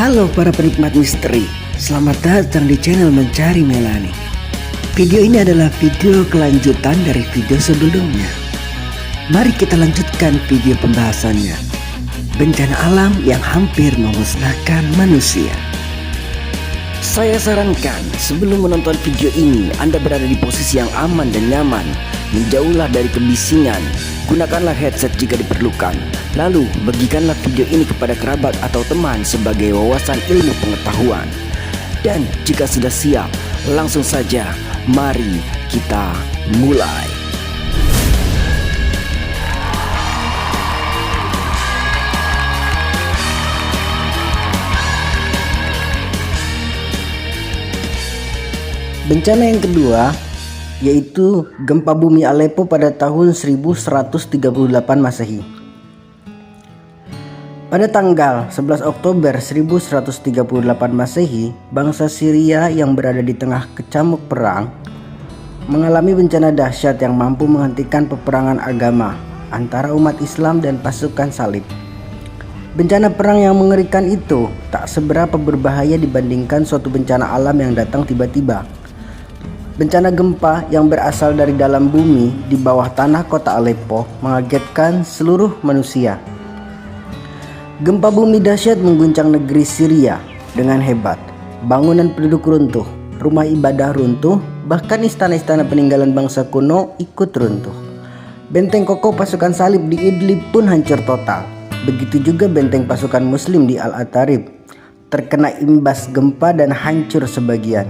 Halo para penikmat misteri, selamat datang di channel Mencari Melani. Video ini adalah video kelanjutan dari video sebelumnya. Mari kita lanjutkan video pembahasannya. Bencana alam yang hampir memusnahkan manusia. Saya sarankan sebelum menonton video ini Anda berada di posisi yang aman dan nyaman. Menjauhlah dari kebisingan. Gunakanlah headset jika diperlukan. Lalu bagikanlah video ini kepada kerabat atau teman sebagai wawasan ilmu pengetahuan. Dan jika sudah siap, langsung saja mari kita mulai. Bencana yang kedua yaitu gempa bumi Aleppo pada tahun 1138 Masehi. Pada tanggal 11 Oktober 1138 Masehi, bangsa Syria yang berada di tengah kecamuk perang mengalami bencana dahsyat yang mampu menghentikan peperangan agama antara umat Islam dan pasukan salib. Bencana perang yang mengerikan itu tak seberapa berbahaya dibandingkan suatu bencana alam yang datang tiba-tiba. Bencana gempa yang berasal dari dalam bumi di bawah tanah kota Aleppo mengagetkan seluruh manusia. Gempa bumi dahsyat mengguncang negeri Syria dengan hebat. Bangunan penduduk runtuh, rumah ibadah runtuh, bahkan istana-istana peninggalan bangsa kuno ikut runtuh. Benteng kokoh pasukan salib di Idlib pun hancur total. Begitu juga benteng pasukan muslim di Al-Atarib terkena imbas gempa dan hancur sebagian.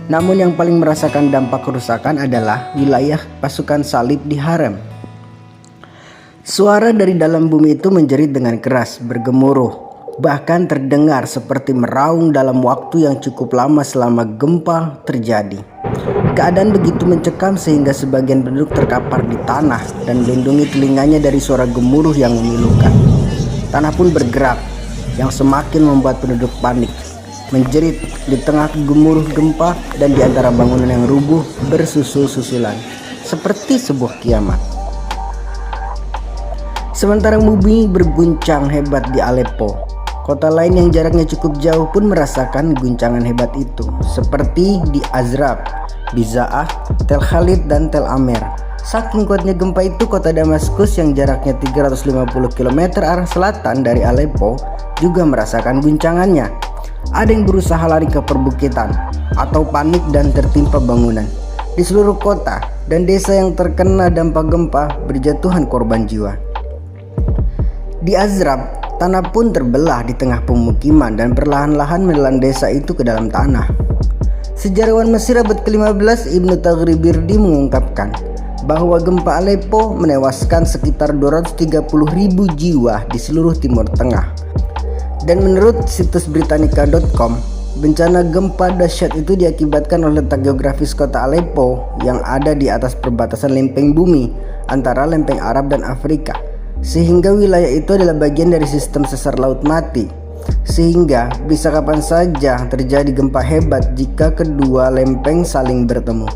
Namun yang paling merasakan dampak kerusakan adalah wilayah pasukan salib di Harem. Suara dari dalam bumi itu menjerit dengan keras, bergemuruh, bahkan terdengar seperti meraung dalam waktu yang cukup lama selama gempa terjadi. Keadaan begitu mencekam sehingga sebagian penduduk terkapar di tanah dan melindungi telinganya dari suara gemuruh yang memilukan. Tanah pun bergerak, yang semakin membuat penduduk panik. Menjerit di tengah gemuruh gempa dan di antara bangunan yang rubuh bersusul-susulan seperti sebuah kiamat. Sementara bumi berguncang hebat di Aleppo, kota lain yang jaraknya cukup jauh pun merasakan guncangan hebat itu, seperti di Azraq, Biza'ah, Tel Khalid dan Tel Amer. Saking kuatnya gempa itu, kota Damaskus yang jaraknya 350 km arah selatan dari Aleppo juga merasakan guncangannya. Ada yang berusaha lari ke perbukitan atau panik dan tertimpa bangunan. Di seluruh kota dan desa yang terkena dampak gempa berjatuhan korban jiwa. Di Azraq, tanah pun terbelah di tengah pemukiman dan perlahan-lahan menelan desa itu ke dalam tanah. Sejarawan Mesir abad ke-15 Ibnu Taghribirdi mengungkapkan bahwa gempa Aleppo menewaskan sekitar 230.000 jiwa di seluruh Timur Tengah. Dan menurut situs Britannica.com, bencana gempa dahsyat itu diakibatkan oleh letak geografis kota Aleppo yang ada di atas perbatasan lempeng bumi antara lempeng Arab dan Afrika, sehingga wilayah itu adalah bagian dari sistem sesar laut mati, sehingga bisa kapan saja terjadi gempa hebat jika kedua lempeng saling bertemu.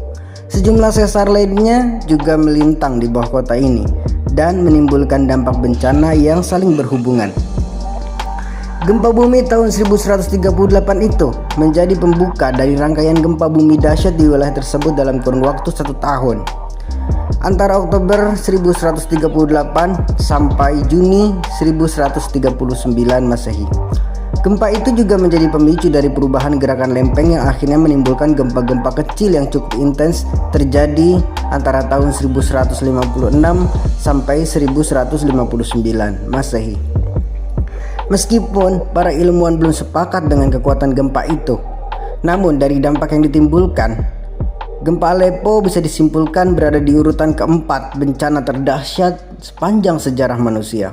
Sejumlah sesar lainnya juga melintang di bawah kota ini dan menimbulkan dampak bencana yang saling berhubungan. Gempa bumi tahun 1138 itu menjadi pembuka dari rangkaian gempa bumi dahsyat di wilayah tersebut dalam kurun waktu 1 tahun, antara Oktober 1138 sampai Juni 1139 Masehi. Gempa itu juga menjadi pemicu dari perubahan gerakan lempeng yang akhirnya menimbulkan gempa-gempa kecil yang cukup intens terjadi antara tahun 1156 sampai 1159 Masehi. Meskipun para ilmuwan belum sepakat dengan kekuatan gempa itu, namun dari dampak yang ditimbulkan, gempa Aleppo bisa disimpulkan berada di urutan keempat bencana terdahsyat sepanjang sejarah manusia.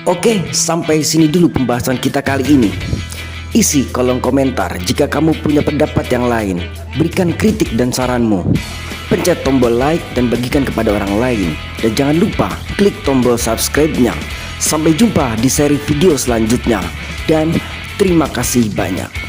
Oke, sampai sini dulu pembahasan kita kali ini. Isi kolom komentar jika kamu punya pendapat yang lain. Berikan kritik dan saranmu. Pencet tombol like dan bagikan kepada orang lain. Dan jangan lupa klik tombol subscribe-nya. Sampai jumpa di seri video selanjutnya. Dan terima kasih banyak.